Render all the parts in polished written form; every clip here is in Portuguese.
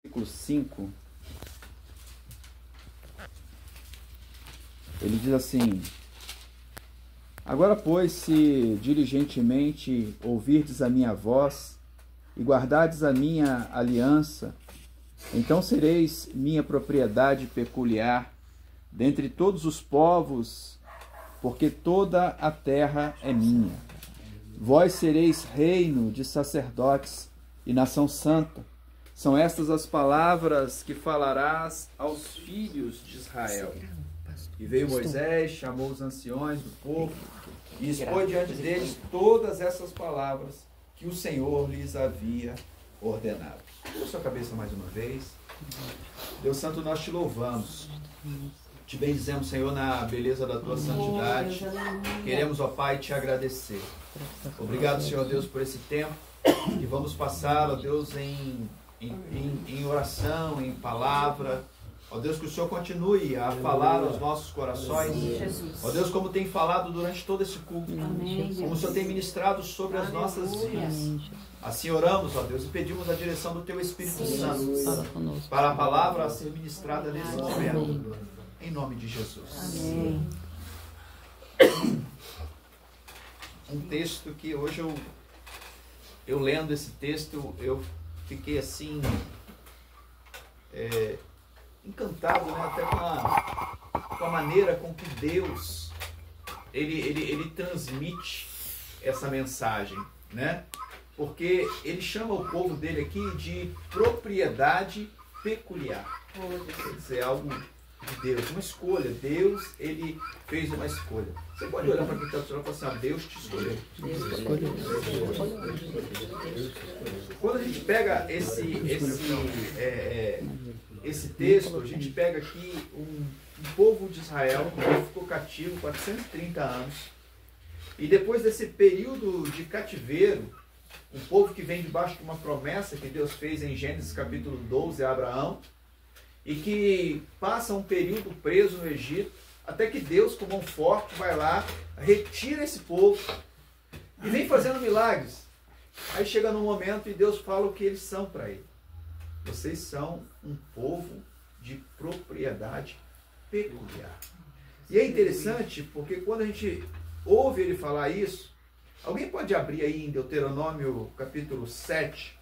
versículo 5, ele diz assim: agora, pois, se diligentemente ouvirdes a minha voz e guardardes a minha aliança, então sereis minha propriedade peculiar dentre todos os povos, porque toda a terra é minha. Vós sereis reino de sacerdotes e nação santa. São estas as palavras que falarás aos filhos de Israel. E veio Moisés, chamou os anciões do povo e expôs diante deles todas essas palavras que o Senhor lhes havia ordenado. Curva sua cabeça mais uma vez. Deus Santo, nós te louvamos. Te bendizemos, Senhor, na beleza da tua santidade. Queremos, ó Pai, te agradecer. Obrigado, Senhor Deus, por esse tempo que vamos passar, ó Deus, em oração, em palavra. Ó Deus, que o Senhor continue a falar aos nossos corações. Ó Deus, como tem falado durante todo esse culto. Como o Senhor tem ministrado sobre as nossas vidas. Assim oramos, ó Deus, e pedimos a direção do Teu Espírito Santo para a palavra a ser ministrada nesse momento. Em nome de Jesus. Amém. Um texto que hoje eu lendo esse texto, eu fiquei assim... encantado, né? Até com a maneira com que Deus ele transmite essa mensagem, né? Porque ele chama o povo dele aqui de propriedade peculiar. Quer dizer, algo de Deus, uma escolha. Deus, ele fez uma escolha. Você pode olhar para quem está do seu lado e falar assim: Deus te escolheu. Quando a gente pega esse texto, a gente pega aqui um povo de Israel que ficou cativo 430 anos. E depois desse período de cativeiro, um povo que vem debaixo de uma promessa que Deus fez em Gênesis capítulo 12 a Abraão, e que passa um período preso no Egito, até que Deus, com mão forte, vai lá, retira esse povo e vem fazendo milagres. Aí chega num momento e Deus fala o que eles são para ele. Vocês são um povo de propriedade peculiar. E é interessante porque quando a gente ouve ele falar isso, alguém pode abrir aí em Deuteronômio capítulo 7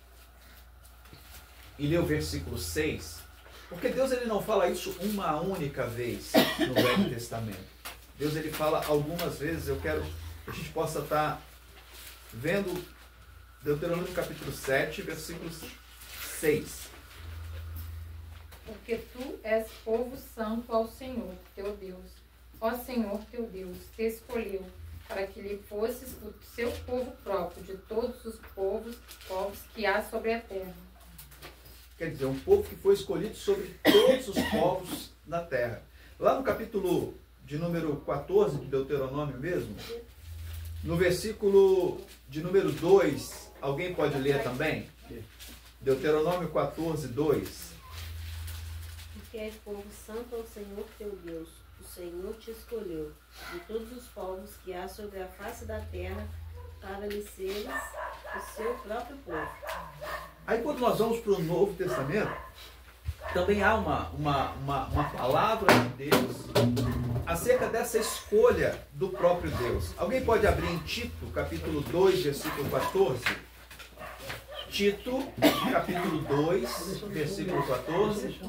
e ler o versículo 6? Porque Deus ele não fala isso uma única vez no Velho Testamento. Deus ele fala algumas vezes. Eu quero que a gente possa estar vendo Deuteronômio capítulo 7, versículo 6. Porque tu és povo santo ao Senhor, teu Deus. Ó Senhor, teu Deus, te escolheu para que lhe fosses o seu povo próprio de todos os povos que há sobre a terra. Quer dizer, um povo que foi escolhido sobre todos os povos na terra. Lá no capítulo de número 14 de Deuteronômio mesmo, no versículo de número 2, alguém pode ler também? Deuteronômio 14, 2. Porque és povo santo ao Senhor teu Deus. O Senhor te escolheu de todos os povos que há sobre a face da terra para lhe seres o seu próprio povo. Aí quando nós vamos para o Novo Testamento, também há uma palavra de Deus acerca dessa escolha do próprio Deus. Alguém pode abrir em Tito, capítulo 2, versículo 14? Tito, capítulo 2, versículo 14.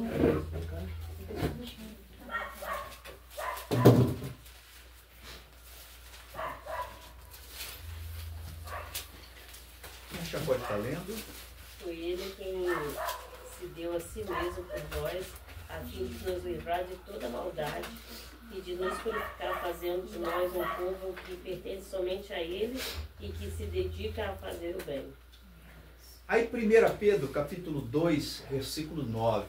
Quem já pode estar lendo? Foi ele quem se deu a si mesmo por nós, a fim de nos livrar de toda maldade e de nos purificar, fazendo de nós um povo que pertence somente a ele e que se dedica a fazer o bem. Aí 1 Pedro, capítulo 2, versículo 9.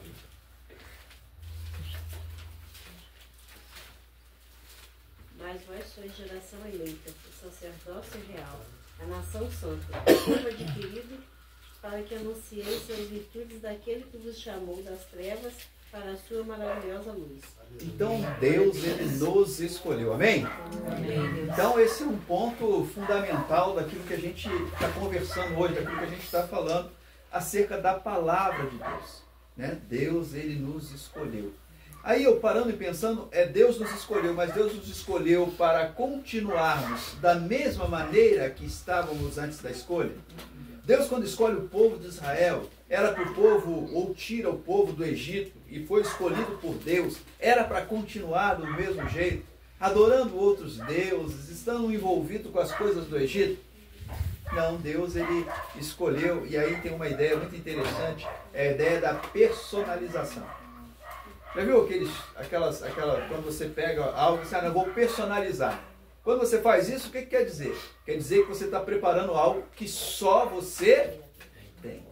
Mas vós sois geração eleita, o sacerdócio real, a nação santa, o povo adquirido, para que anuncieis as virtudes daquele que vos chamou das trevas para a sua maravilhosa luz. Então Deus, ele nos escolheu, amém? Amém. Então esse é um ponto fundamental daquilo que a gente está conversando hoje, daquilo que a gente está falando acerca da palavra de Deus. né? Deus, ele nos escolheu. Aí eu parando e pensando, Deus nos escolheu, mas Deus nos escolheu para continuarmos da mesma maneira que estávamos antes da escolha. Deus, quando escolhe o povo de Israel, era para o povo, ou tira o povo do Egito, e foi escolhido por Deus, era para continuar do mesmo jeito, adorando outros deuses, estando envolvido com as coisas do Egito. Não, Deus, ele escolheu, e aí tem uma ideia muito interessante, é a ideia da personalização. Já viu quando você pega algo e diz, eu vou personalizar. Quando você faz isso, o que quer dizer? Quer dizer que você está preparando algo que só você tem.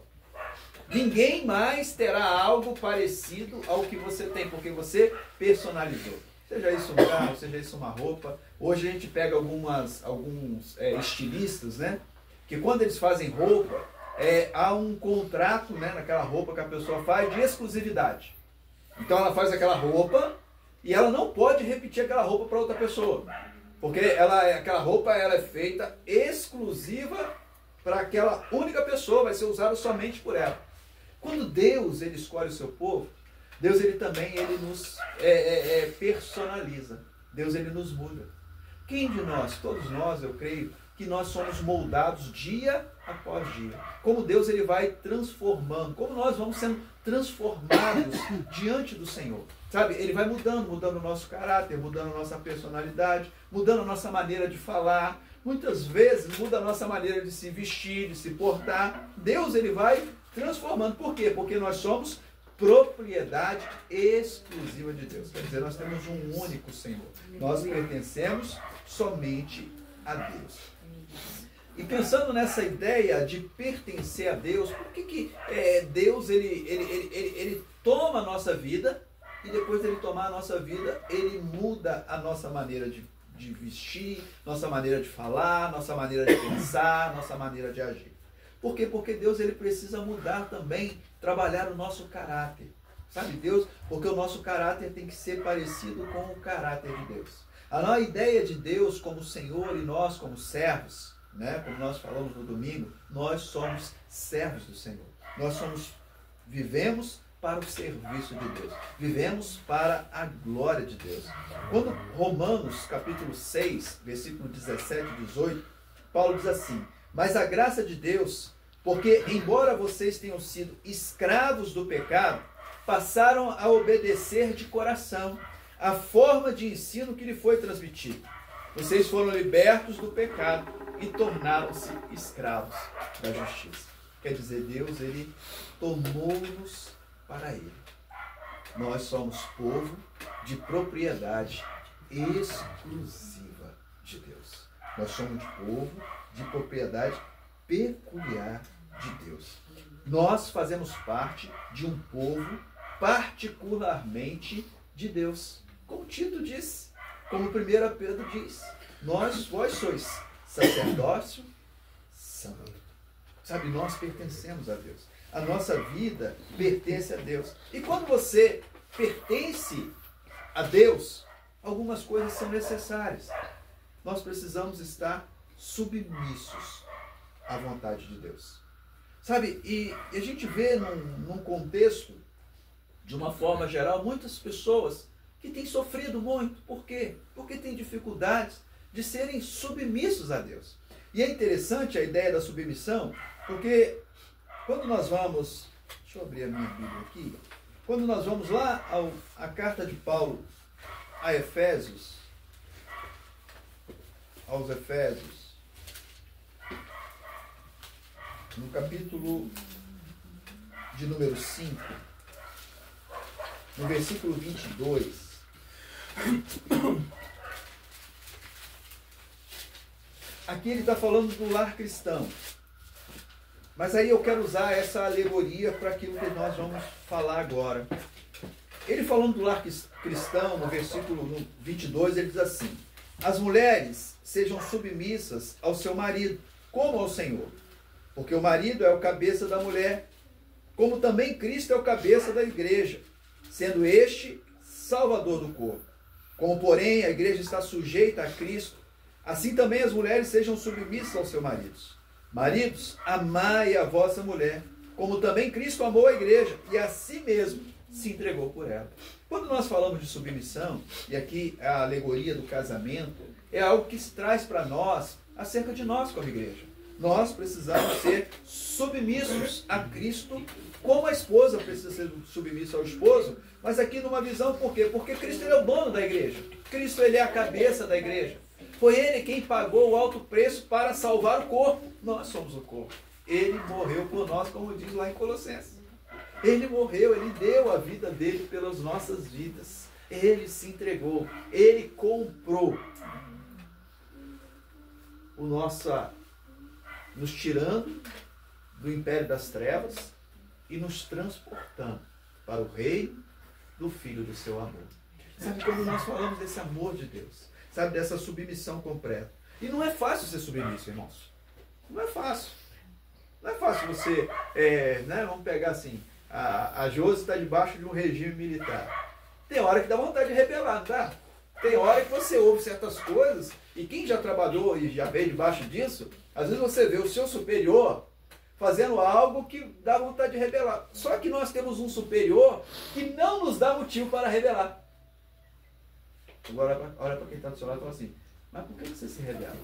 Ninguém mais terá algo parecido ao que você tem, porque você personalizou. Seja isso um carro, seja isso uma roupa. Hoje a gente pega alguns estilistas, né? Que quando eles fazem roupa, há um contrato, né, naquela roupa que a pessoa faz de exclusividade. Então ela faz aquela roupa e ela não pode repetir aquela roupa para outra pessoa. Porque aquela roupa ela é feita exclusiva para aquela única pessoa, vai ser usada somente por ela. Quando Deus, ele escolhe o seu povo, Deus, ele também nos personaliza. Deus, ele nos muda. Quem de nós, todos nós, eu creio, que nós somos moldados dia após dia. Como Deus, ele vai transformando, como nós vamos sendo transformados diante do Senhor. Sabe, ele vai mudando o nosso caráter, mudando a nossa personalidade, mudando a nossa maneira de falar. Muitas vezes muda a nossa maneira de se vestir, de se portar. Deus, ele vai transformando. Por quê? Porque nós somos propriedade exclusiva de Deus. Quer dizer, nós temos um único Senhor. Nós pertencemos somente a Deus. E pensando nessa ideia de pertencer a Deus, por que Deus ele toma a nossa vida e depois de ele tomar a nossa vida, ele muda a nossa maneira de vestir, nossa maneira de falar, nossa maneira de pensar, nossa maneira de agir? Por quê? Porque Deus, ele precisa mudar também, trabalhar o nosso caráter. Sabe, Deus? Porque o nosso caráter tem que ser parecido com o caráter de Deus. A ideia de Deus como Senhor e nós como servos, né? Como nós falamos no domingo, nós somos servos do Senhor. Nós vivemos para o serviço de Deus. Vivemos para a glória de Deus. Quando Romanos capítulo 6, versículo 17 e 18, Paulo diz assim: mas a graça de Deus, porque embora vocês tenham sido escravos do pecado, passaram a obedecer de coração a forma de ensino que lhe foi transmitido. Vocês foram libertos do pecado e tornaram-se escravos da justiça. Quer dizer, Deus, ele tomou-nos para ele. Nós somos povo de propriedade exclusiva de Deus. Nós somos povo de propriedade peculiar de Deus. Nós fazemos parte de um povo particularmente de Deus. Como Tito diz, como 1 Pedro diz, vós sois sacerdócio santo. Sabe, nós pertencemos a Deus. A nossa vida pertence a Deus. E quando você pertence a Deus, algumas coisas são necessárias. Nós precisamos estar submissos à vontade de Deus. Sabe, e a gente vê num contexto, de uma forma geral, muitas pessoas que têm sofrido muito. Por quê? Porque têm dificuldades de serem submissos a Deus. E é interessante a ideia da submissão, porque quando nós vamos... Deixa eu abrir a minha Bíblia aqui. Quando nós vamos lá à carta de Paulo a Efésios, aos Efésios, no capítulo de número 5, no versículo 22, aqui ele está falando do lar cristão. Mas aí eu quero usar essa alegoria para aquilo que nós vamos falar agora. Ele falando do lar cristão, no versículo 22, ele diz assim: as mulheres sejam submissas ao seu marido, como ao Senhor. Porque o marido é o cabeça da mulher, como também Cristo é o cabeça da igreja, sendo este salvador do corpo. Como, porém, a igreja está sujeita a Cristo, assim também as mulheres sejam submissas aos seus maridos. Maridos, amai a vossa mulher, como também Cristo amou a igreja e a si mesmo se entregou por ela. Quando nós falamos de submissão, e aqui a alegoria do casamento, é algo que se traz para nós acerca de nós como igreja. Nós precisamos ser submissos a Cristo, como a esposa precisa ser submissa ao esposo, mas aqui numa visão, por quê? Porque Cristo ele é o dono da igreja. Cristo ele é a cabeça da igreja. Foi ele quem pagou o alto preço para salvar o corpo. Nós somos o corpo. Ele morreu por nós, como diz lá em Colossenses. Ele morreu, ele deu a vida dele pelas nossas vidas. Ele se entregou, ele comprou o nosso, nos tirando do império das trevas e nos transportando para o reino do Filho do seu amor. Sabe, quando nós falamos desse amor de Deus, sabe, dessa submissão completa. E não é fácil ser submisso, irmãos. Não é fácil. Não é fácil você, vamos pegar assim, a Josi está debaixo de um regime militar. Tem hora que dá vontade de rebelar, não dá? Tem hora que você ouve certas coisas, e quem já trabalhou e já veio debaixo disso, às vezes você vê o seu superior fazendo algo que dá vontade de rebelar. Só que nós temos um superior que não nos dá motivo para rebelar. Agora, olha para quem está do seu lado e fala assim, mas por que você se rebela?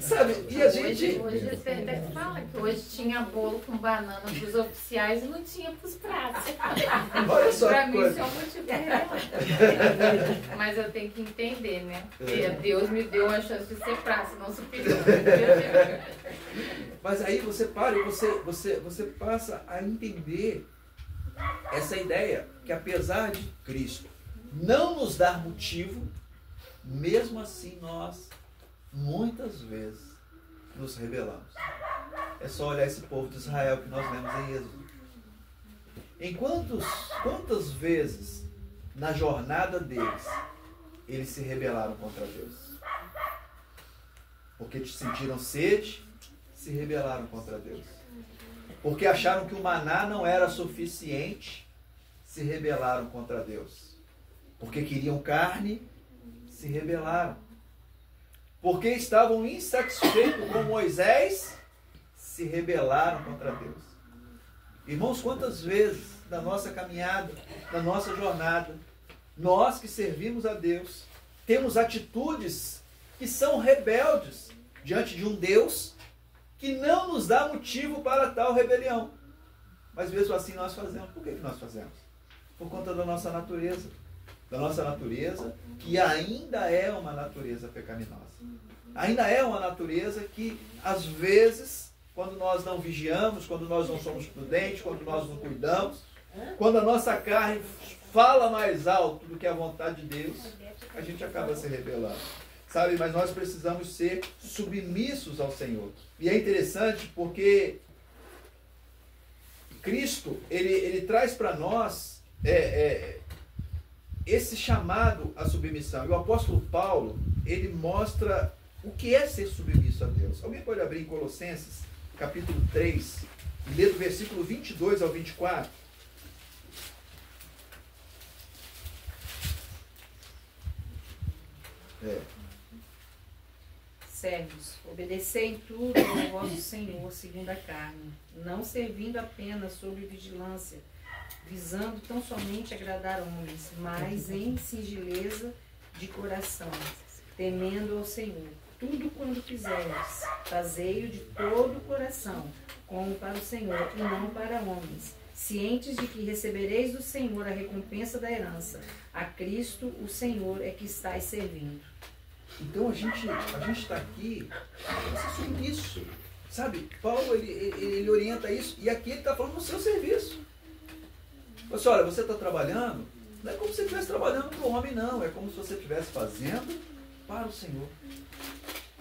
Sabe, e a gente... Hoje você até fala que hoje tinha bolo com banana para os oficiais e não tinha para os pratos. Olha só para que mim coisa. isso é um motivo de rebelar. Mas eu tenho que entender, né? Porque Deus me deu a chance de ser prato, não superior. Mas aí você para e você passa a entender essa ideia que apesar de Cristo não nos dar motivo, mesmo assim nós muitas vezes nos rebelamos. É só olhar esse povo de Israel que nós lemos em Êxodo. Quantas vezes na jornada deles eles se rebelaram contra Deus? Porque sentiram sede, se rebelaram contra Deus. Porque acharam que o maná não era suficiente, se rebelaram contra Deus. Porque queriam carne, se rebelaram. Porque estavam insatisfeitos com Moisés, se rebelaram contra Deus. Irmãos, quantas vezes na nossa caminhada, na nossa jornada, nós que servimos a Deus, temos atitudes que são rebeldes diante de um Deus que não nos dá motivo para tal rebelião. Mas mesmo assim nós fazemos. Por que nós fazemos? Por conta da nossa natureza. Da nossa natureza, que ainda é uma natureza pecaminosa. Ainda é uma natureza que, às vezes, quando nós não vigiamos, quando nós não somos prudentes, quando nós não cuidamos, quando a nossa carne fala mais alto do que a vontade de Deus, a gente acaba se rebelando. Sabe, mas nós precisamos ser submissos ao Senhor. E é interessante porque Cristo, ele traz para nós esse chamado à submissão. E o apóstolo Paulo, ele mostra o que é ser submisso a Deus. Alguém pode abrir em Colossenses, capítulo 3, e ler do versículo 22 ao 24? Servos, obedecei em tudo ao vosso Senhor segundo a carne, não servindo apenas sob vigilância, visando tão somente agradar homens, mas em singeleza de coração, temendo ao Senhor. Tudo quando fizeres, fazei-o de todo o coração, como para o Senhor e não para homens, cientes de que recebereis do Senhor a recompensa da herança. A Cristo, o Senhor, é que estáis servindo. Então a gente está aqui para ser submisso. Sabe, Paulo ele orienta isso, e aqui ele está falando no seu serviço. Você, olha, você está trabalhando, não é como se você estivesse trabalhando para o homem, não. É como se você estivesse fazendo para o Senhor.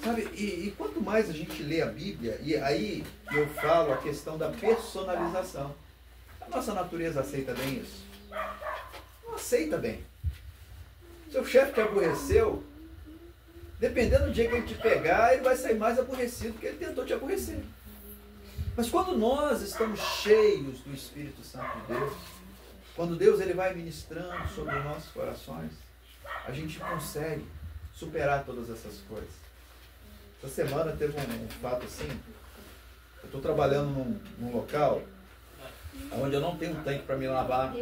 Sabe, e quanto mais a gente lê a Bíblia, e aí eu falo a questão da personalização. A nossa natureza aceita bem isso? Não aceita bem. Seu chefe te aborreceu, dependendo do dia que ele te pegar, ele vai sair mais aborrecido porque ele tentou te aborrecer. Mas quando nós estamos cheios do Espírito Santo de Deus, quando Deus ele vai ministrando sobre os nossos corações, a gente consegue superar todas essas coisas. Essa semana teve um fato assim, Eu estou trabalhando num local onde eu não tenho um tanque para me lavar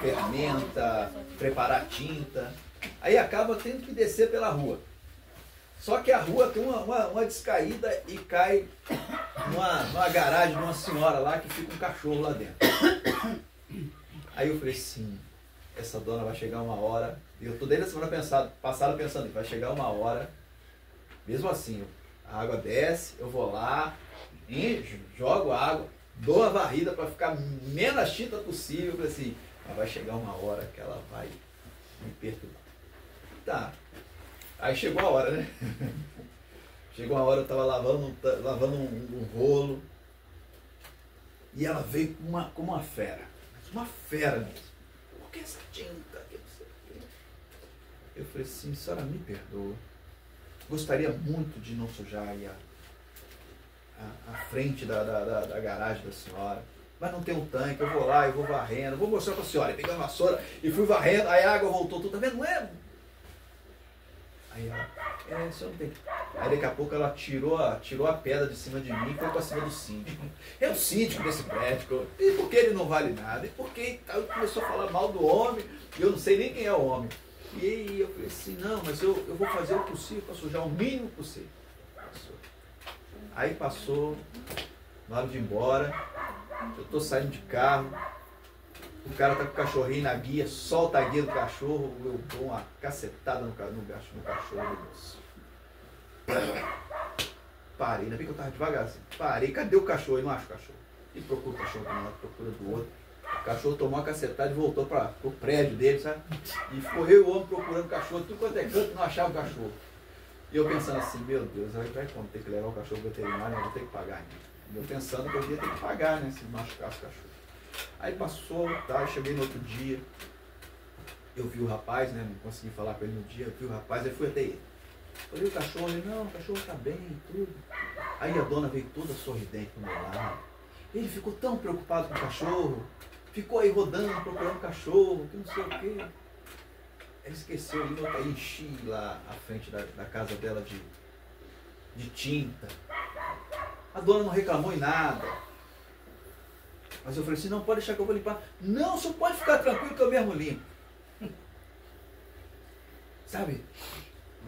ferramenta, preparar tinta. Aí acaba tendo que descer pela rua. Só que a rua tem uma descaída e cai numa garagem de uma senhora lá que fica um cachorro lá dentro. Aí eu falei assim, essa dona vai chegar uma hora, eu estou desde a semana passada pensando, vai chegar uma hora, mesmo assim, a água desce, eu vou lá, jogo água, dou a varrida para ficar menos tinta possível. Eu falei assim, mas vai chegar uma hora que ela vai me perturbar. Tá. Aí chegou a hora, né? Chegou a hora, eu estava lavando um rolo. E ela veio como uma fera. Uma fera mesmo. Por que essa tinta? Eu falei assim, senhora, me perdoa. Gostaria muito de não sujar aí a frente da garagem da senhora. Mas não tem um tanque, eu vou lá, eu vou varrendo. Vou mostrar para a senhora. Peguei a vassoura e fui varrendo. Aí a água voltou tudo. Tá vendo? Não é? Aí ela, isso não tem. Aí daqui a pouco ela tirou a pedra de cima de mim e foi para cima do síndico. É o síndico desse prédio. E por que ele não vale nada? E por que começou a falar mal do homem? E eu não sei nem quem é o homem. E aí eu falei assim, não, mas eu vou fazer o possível para sujar o mínimo possível. Aí passou, na hora de ir embora, eu estou saindo de carro, o cara tá com o cachorrinho na guia, solta a guia do cachorro, eu dou uma cacetada no cachorro. Parei, ainda bem que eu estava devagarzinho. Parei, cadê o cachorro? Eu não acho o cachorro. E procura o cachorro de um lado, procura do outro. O cachorro tomou uma cacetada e voltou para o prédio dele, sabe? E ficou eu e o homem procurando o cachorro, tudo quanto é canto, não achava o cachorro. E eu pensando assim, meu Deus, aí vai como ter que levar o cachorro veterinário, eu vou ter que pagar ainda. Eu pensando que eu ia ter que pagar, né, se machucasse o cachorro. Aí passou, tá, eu cheguei no outro dia, eu vi o rapaz, né, não consegui falar com ele no dia, eu vi o rapaz, aí fui até ele. Olhei o cachorro, ele, não, o cachorro tá bem e tudo. Aí a dona veio toda sorridente pro meu lado. Ele ficou tão preocupado com o cachorro, ficou aí rodando, procurando o cachorro, que não sei o quê. Ele esqueceu, aí enchi lá à frente da casa dela de tinta. A dona não reclamou em nada. Mas eu falei assim, não, pode deixar que eu vou limpar. Não, só pode ficar tranquilo que eu mesmo limpo. Sabe?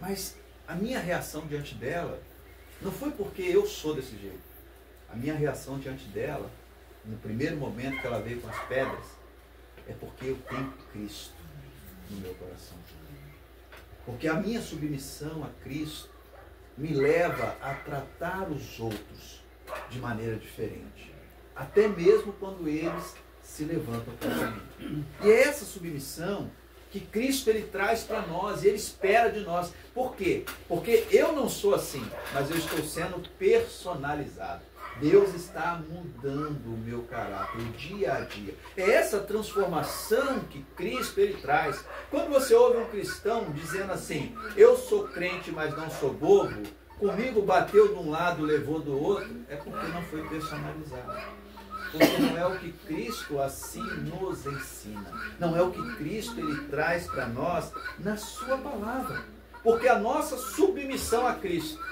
Mas a minha reação diante dela não foi porque eu sou desse jeito. A minha reação diante dela, no primeiro momento que ela veio com as pedras, é porque eu tenho Cristo no meu coração. Porque a minha submissão a Cristo me leva a tratar os outros de maneira diferente. Até mesmo quando eles se levantam contra mim. E é essa submissão que Cristo ele traz para nós, e ele espera de nós. Por quê? Porque eu não sou assim, mas eu estou sendo personalizado. Deus está mudando o meu caráter dia a dia. É essa transformação que Cristo ele traz. Quando você ouve um cristão dizendo assim, eu sou crente, mas não sou bobo, comigo bateu de um lado, levou do outro, é porque não foi personalizado. Porque não é o que Cristo assim nos ensina. Não é o que Cristo ele traz para nós na sua palavra. Porque a nossa submissão a Cristo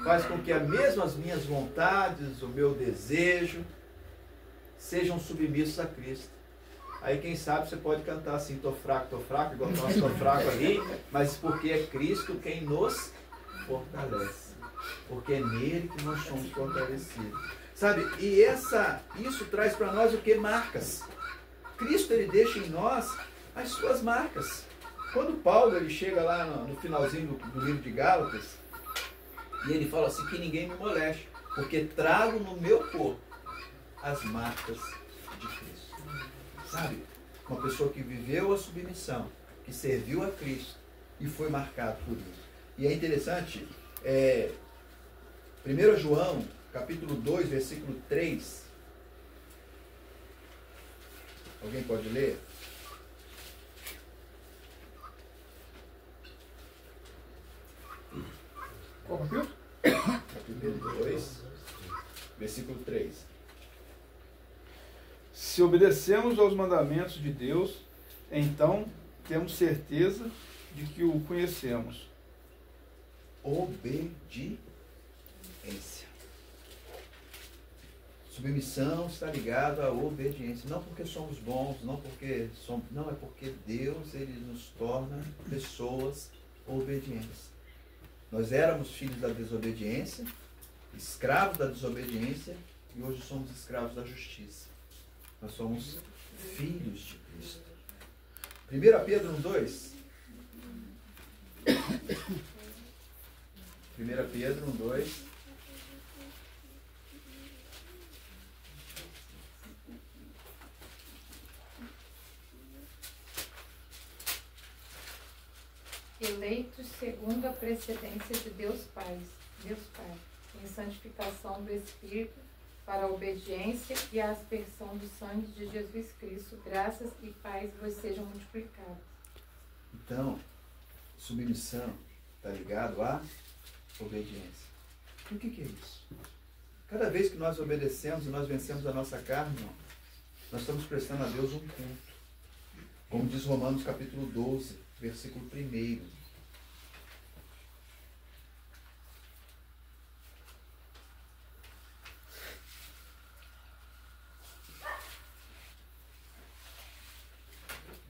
faz com que mesmo as minhas vontades, o meu desejo, sejam submissos a Cristo. Aí quem sabe você pode cantar assim, tô fraco, igual nós tô fraco ali, mas porque é Cristo quem nos fortalece. Porque é nele que nós somos fortalecidos. Sabe? E isso traz para nós o que? Marcas. Cristo ele deixa em nós as suas marcas. Quando Paulo ele chega lá no finalzinho do livro de Gálatas, e ele fala assim, que ninguém me moleste, porque trago no meu corpo as marcas de Cristo. Sabe? Uma pessoa que viveu a submissão, que serviu a Cristo e foi marcado por isso. E é interessante, 1 João, capítulo 2, versículo 3. Alguém pode ler? Qual capítulo? Capítulo 2, versículo 3. Se obedecemos aos mandamentos de Deus, então temos certeza de que o conhecemos. Obediência. Submissão está ligado à obediência. Não porque somos bons, não é porque Deus ele nos torna pessoas obedientes. Nós éramos filhos da desobediência, escravos da desobediência, e hoje somos escravos da justiça. Nós somos filhos de Cristo. 1 Pedro 1:2. 1 Pedro 1:2. Eleitos segundo a precedência de Deus Pai, em santificação do Espírito, para a obediência e a aspersão do sangue de Jesus Cristo, graças e paz vos sejam multiplicadas. Então, submissão está ligado à obediência. E o que é isso? Cada vez que nós obedecemos e nós vencemos a nossa carne, nós estamos prestando a Deus um culto. Como diz Romanos capítulo 12, versículo 1.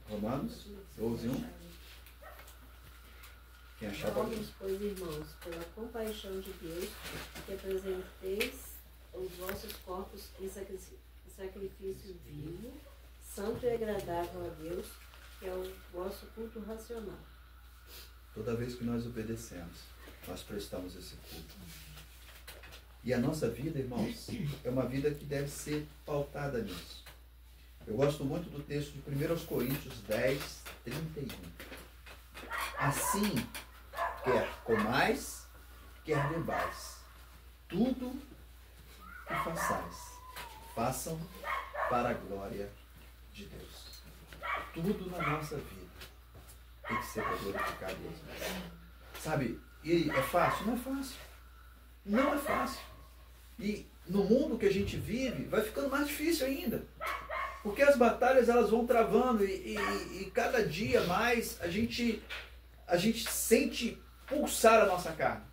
Romanos 12:1. Quem achar pode. Rogamos, pois, irmãos, pela compaixão de Deus, que apresenteis os vossos corpos em sacrifício vivo, santo e agradável a Deus, que é o vosso culto racional. Toda vez que nós obedecemos, nós prestamos esse culto. E a nossa vida, irmãos, é uma vida que deve ser pautada nisso. Eu gosto muito do texto de 1 Coríntios 10:31. Assim, quer comais, quer bebais, tudo que façais, façam para a glória de Deus. Tudo na nossa vida tem que ser para glorificar a Deus. Sabe, e é fácil? Não é fácil. Não é fácil. E no mundo que a gente vive, vai ficando mais difícil ainda. Porque as batalhas elas vão travando e cada dia mais a gente sente pulsar a nossa carne.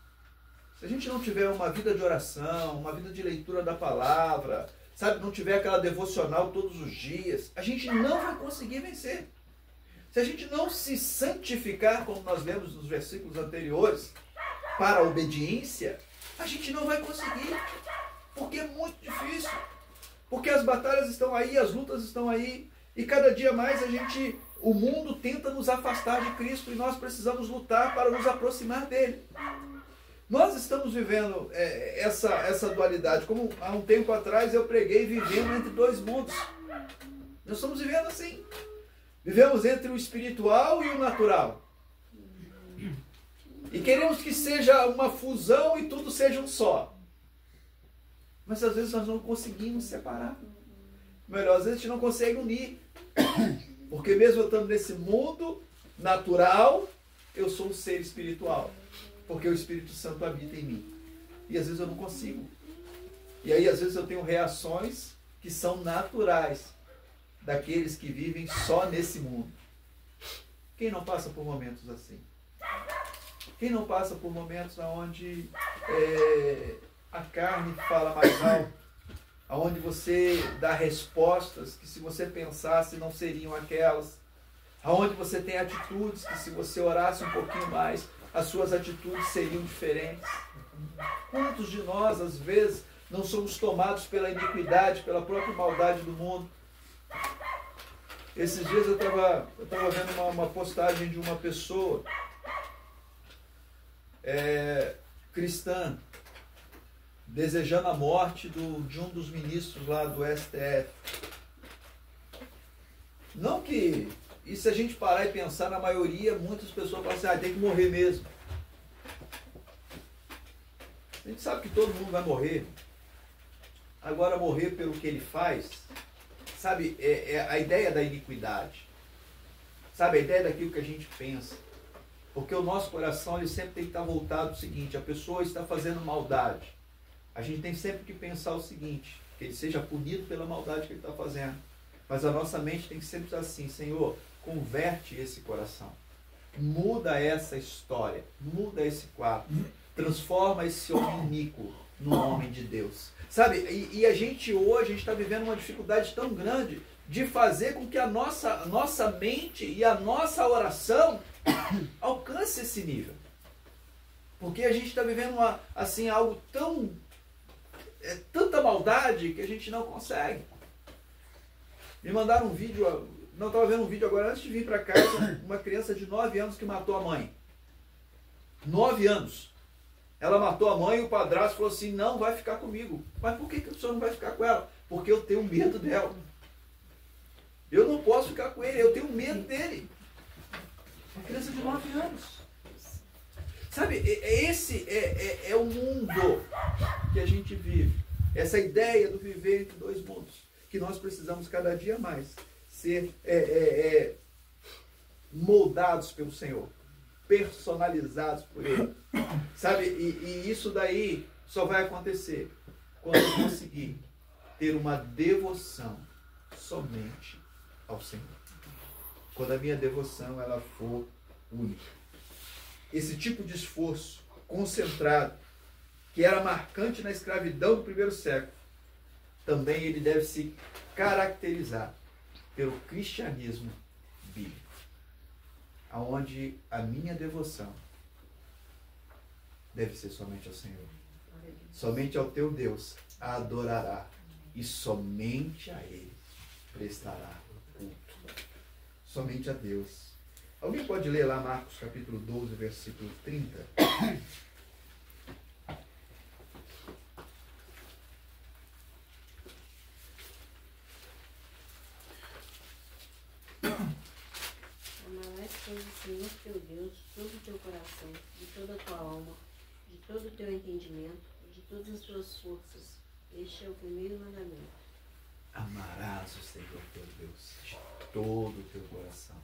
Se a gente não tiver uma vida de oração, uma vida de leitura da palavra, sabe, não tiver aquela devocional todos os dias, a gente não vai conseguir vencer. Se a gente não se santificar, como nós lemos nos versículos anteriores, para a obediência, a gente não vai conseguir. Porque é muito difícil. Porque as batalhas estão aí, as lutas estão aí, e cada dia mais o mundo tenta nos afastar de Cristo e nós precisamos lutar para nos aproximar dele. Nós estamos vivendo essa dualidade. Como há um tempo atrás eu preguei vivendo entre dois mundos. Nós estamos vivendo assim. Vivemos entre o espiritual e o natural. E queremos que seja uma fusão e tudo seja um só. Mas às vezes nós não conseguimos separar. Melhor, às vezes a gente não consegue unir. Porque mesmo eu estando nesse mundo natural, eu sou um ser espiritual. Porque o Espírito Santo habita em mim. E às vezes eu não consigo. E aí às vezes eu tenho reações que são naturais daqueles que vivem só nesse mundo. Quem não passa por momentos assim? Quem não passa por momentos onde a carne fala mais alto, onde você dá respostas que se você pensasse não seriam aquelas, onde você tem atitudes que se você orasse um pouquinho mais, as suas atitudes seriam diferentes. Quantos de nós, às vezes, não somos tomados pela iniquidade, pela própria maldade do mundo? Esses dias eu estava vendo uma postagem de uma pessoa cristã, desejando a morte de um dos ministros lá do STF. Não que, e se a gente parar e pensar, na maioria, muitas pessoas falam assim, tem que morrer mesmo. A gente sabe que todo mundo vai morrer. Agora, morrer pelo que ele faz, sabe, é a ideia da iniquidade. Sabe, a ideia daquilo que a gente pensa. Porque o nosso coração ele sempre tem que estar voltado ao seguinte, a pessoa está fazendo maldade. A gente tem sempre que pensar o seguinte, que ele seja punido pela maldade que ele está fazendo. Mas a nossa mente tem que sempre estar assim, Senhor, converte esse coração. Muda essa história, muda esse quadro. Transforma esse homem iníquo no homem de Deus. Sabe, e a gente hoje está vivendo uma dificuldade tão grande de fazer com que a nossa mente e a nossa oração alcance esse nível. Porque a gente está vivendo assim, algo tanta maldade que a gente não consegue. Me mandaram um vídeo, não, estava vendo um vídeo agora antes de vir para casa, uma criança de 9 anos que matou a mãe. 9 anos. Ela matou a mãe e o padrasto falou assim, não vai ficar comigo. Mas por que o senhor não vai ficar com ela? Porque eu tenho medo dela. Eu não posso ficar com ele, eu tenho medo dele. Uma criança de 9 anos. Sabe, esse é o mundo que a gente vive. Essa ideia do viver entre dois mundos. Que nós precisamos cada dia mais ser moldados pelo Senhor. Personalizados por Ele. Sabe, e isso daí só vai acontecer quando eu conseguir ter uma devoção somente ao Senhor. Quando a minha devoção ela for única. Esse tipo de esforço concentrado, que era marcante na escravidão do primeiro século, também ele deve se caracterizar pelo cristianismo bíblico, aonde a minha devoção deve ser somente ao Senhor. Somente ao teu Deus a adorará e somente a Ele prestará culto. Somente a Deus. Alguém pode ler lá Marcos capítulo 12, versículo 30? Amarás, pois, o Senhor teu Deus, de todo o teu coração, de toda a tua alma, de todo o teu entendimento, de todas as tuas forças. Este é o primeiro mandamento. Amarás o Senhor teu Deus de todo o teu coração,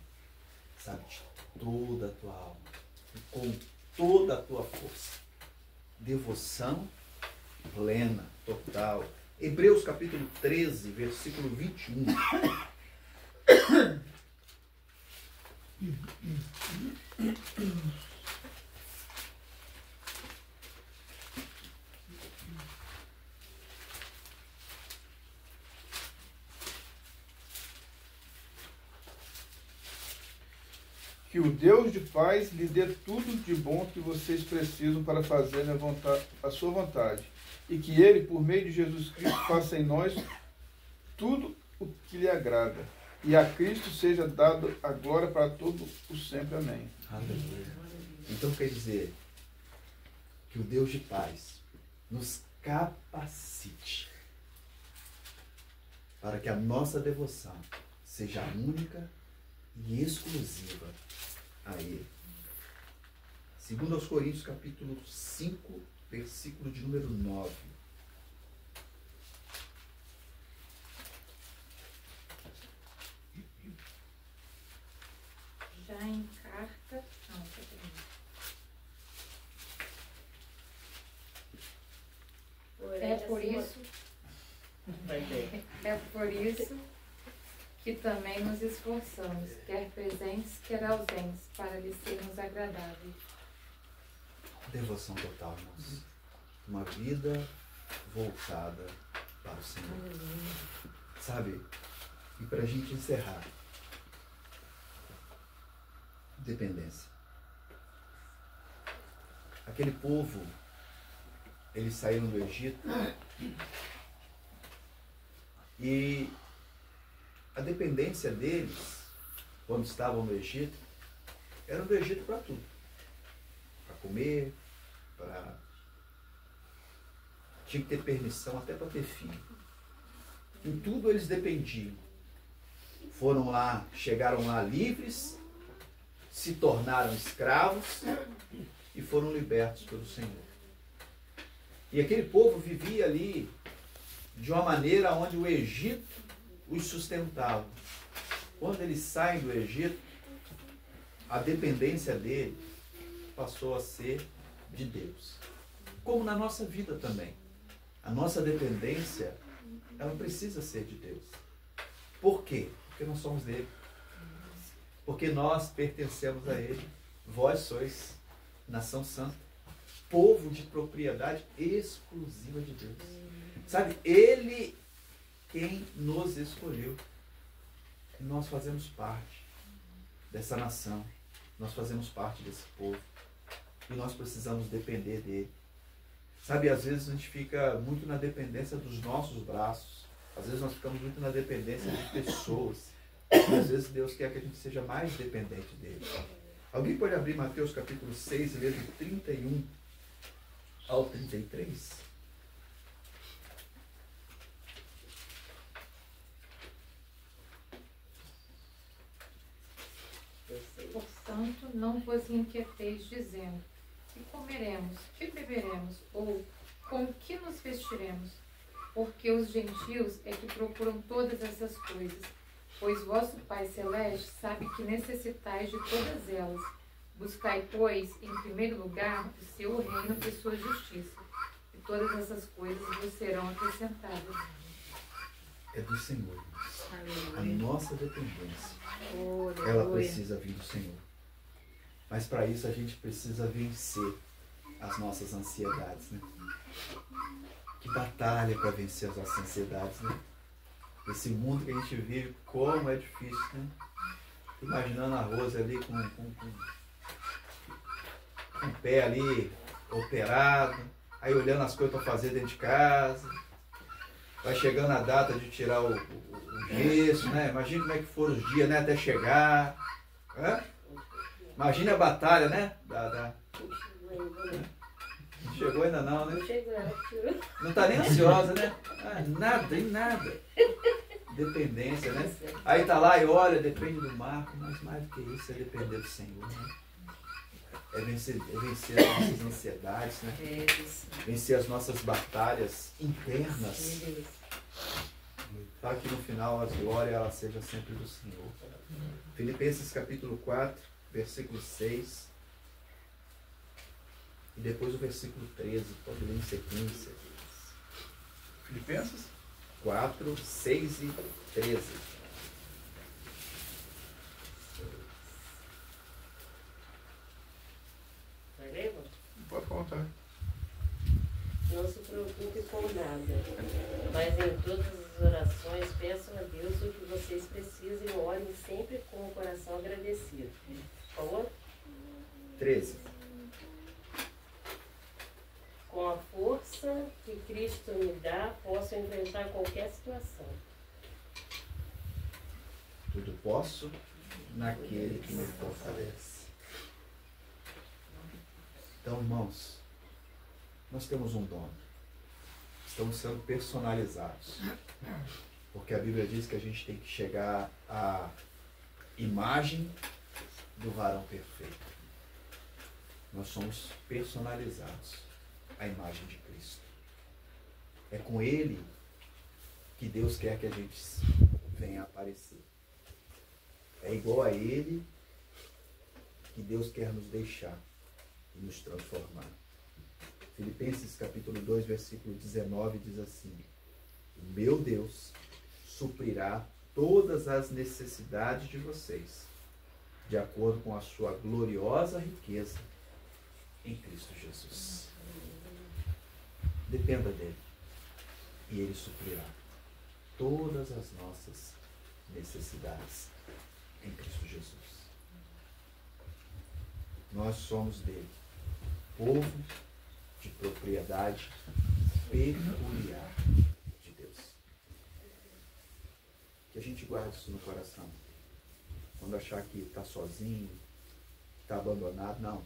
sabe, de toda a tua alma, e com toda a tua força. Devoção plena, total. Hebreus capítulo 13, versículo 21. Que o Deus de paz lhe dê tudo de bom que vocês precisam para fazer a sua vontade. E que Ele, por meio de Jesus Cristo, faça em nós tudo o que lhe agrada. E a Cristo seja dado a glória para todo o sempre. Amém. Aleluia. Então quer dizer que o Deus de paz nos capacite para que a nossa devoção seja única e exclusiva a Ele. Segundo aos Coríntios, capítulo 5, versículo de número 9. Já em carta... Não, é por isso que também nos esforçamos, quer presentes, quer ausentes, para lhe sermos agradáveis. Devoção total, irmãos. Uma vida voltada para o Senhor. Sabe? E para a gente encerrar, dependência. Aquele povo, eles saíram do Egito e a dependência deles, quando estavam no Egito, era do Egito para tudo. Para comer, tinha que ter permissão até para ter filho. Em tudo eles dependiam. Foram lá, chegaram lá livres, se tornaram escravos e foram libertos pelo Senhor. E aquele povo vivia ali de uma maneira onde o Egito os sustentava. Quando eles saem do Egito, a dependência dele passou a ser de Deus. Como na nossa vida também. A nossa dependência, ela precisa ser de Deus. Por quê? Porque nós somos dele. Porque nós pertencemos a ele. Vós sois nação santa. povo de propriedade exclusiva de Deus. Sabe, Ele quem nos escolheu. Nós fazemos parte dessa nação. Nós fazemos parte desse povo. E nós precisamos depender dele. Sabe, às vezes a gente fica muito na dependência dos nossos braços. Às vezes nós ficamos muito na dependência de pessoas. E às vezes Deus quer que a gente seja mais dependente dele. Alguém pode abrir Mateus capítulo 6 e ler do 31 ao 33? Portanto, não vos inquieteis dizendo: que comeremos, que beberemos, ou com que nos vestiremos? Porque os gentios é que procuram todas essas coisas. Pois vosso Pai Celeste sabe que necessitais de todas elas. Buscai, pois, em primeiro lugar, o seu reino e sua justiça, e todas essas coisas vos serão acrescentadas. É do Senhor. A Aleluia. nossa dependência, Aleluia. ela precisa vir do Senhor. Mas para isso a gente precisa vencer as nossas ansiedades, né? Que batalha para vencer as nossas ansiedades, né? Esse mundo que a gente vive, como é difícil, né? Imaginando a Rose ali com o pé ali operado, aí olhando as coisas para fazer dentro de casa. Vai chegando a data de tirar o gesso, né? Imagina como é que foram os dias, né? Até chegar. Imagina a batalha, né? Não chegou ainda não, né? Não chegou, ela tirou. Não tá nem ansiosa, né? Nada, em nada. Dependência, né? Aí tá lá e olha, depende do Marco, mas mais do que isso é depender do Senhor, né? É vencer as nossas ansiedades, né? Vencer as nossas batalhas internas, para que no final a glória ela seja sempre do Senhor. Filipenses capítulo 4, versículo 6. E depois o versículo 13, pode ler em sequência. Filipenses? 4, 6 e 13. Vai ler, irmão? Pode contar. Não se preocupe com nada, mas em todas as orações peçam a Deus o que vocês precisam e orem sempre com o coração agradecido. Por favor? 13. Com a força que Cristo me dá, posso enfrentar qualquer situação. Tudo posso naquele que me fortalece. Então, irmãos, nós temos um dom. Estamos sendo personalizados. Porque a Bíblia diz que a gente tem que chegar à imagem do varão perfeito. Nós somos personalizados à imagem de Cristo. É com Ele que Deus quer que a gente venha aparecer. É igual a Ele que Deus quer nos deixar e nos transformar. Filipenses capítulo 2, versículo 19 diz assim: o meu Deus suprirá todas as necessidades de vocês, de acordo com a sua gloriosa riqueza em Cristo Jesus. Dependa dele e ele suprirá todas as nossas necessidades em Cristo Jesus. Nós somos dele, povo de propriedade peculiar de Deus. Que a gente guarde isso no coração. Quando achar que está sozinho, que está abandonado, não.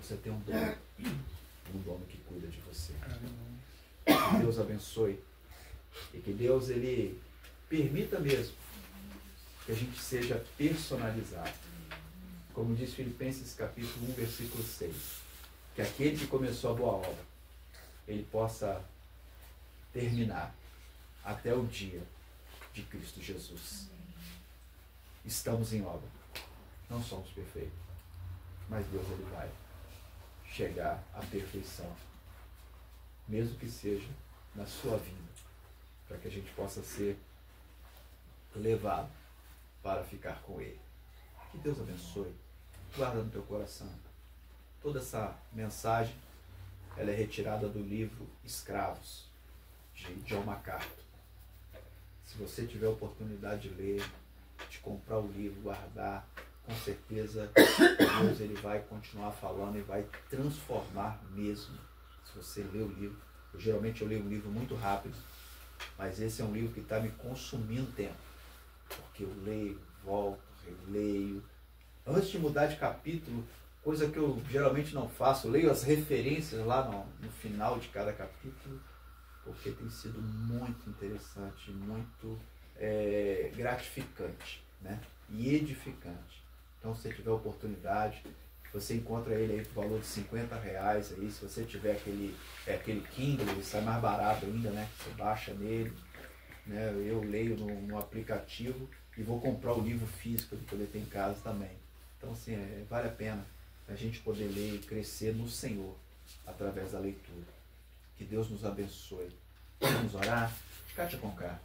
Você tem um dono que cuida de você. Que Deus abençoe. E que Deus, ele permita mesmo que a gente seja personalizado. Como diz Filipenses capítulo 1, versículo 6. Que aquele que começou a boa obra, ele possa terminar até o dia de Cristo Jesus. Estamos em obra. Não somos perfeitos. Mas Deus, ele vai chegar à perfeição. Mesmo que seja na sua vida. Para que a gente possa ser levado para ficar com ele. Que Deus abençoe. Guarda no teu coração toda essa mensagem ela é retirada do livro Escravos, de John MacArthur. Se você tiver a oportunidade de ler, de comprar o livro, guardar, com certeza Deus ele vai continuar falando e vai transformar mesmo. Se você ler o livro, geralmente eu leio um livro muito rápido, mas esse é um livro que está me consumindo tempo, porque eu leio, volto, releio. Antes de mudar de capítulo, coisa que eu geralmente não faço, eu leio as referências lá no final de cada capítulo, porque tem sido muito interessante, muito gratificante, né? E edificante. Então, se você tiver oportunidade, você encontra ele aí por valor de R$50 aí. Se você tiver aquele Kindle, ele sai mais barato ainda, né? Você baixa nele, né? Eu leio no aplicativo e vou comprar o livro físico para poder ter em casa também. Então, assim, vale a pena a gente poder ler e crescer no Senhor através da leitura. Que Deus nos abençoe. Vamos orar? Cátia Conká.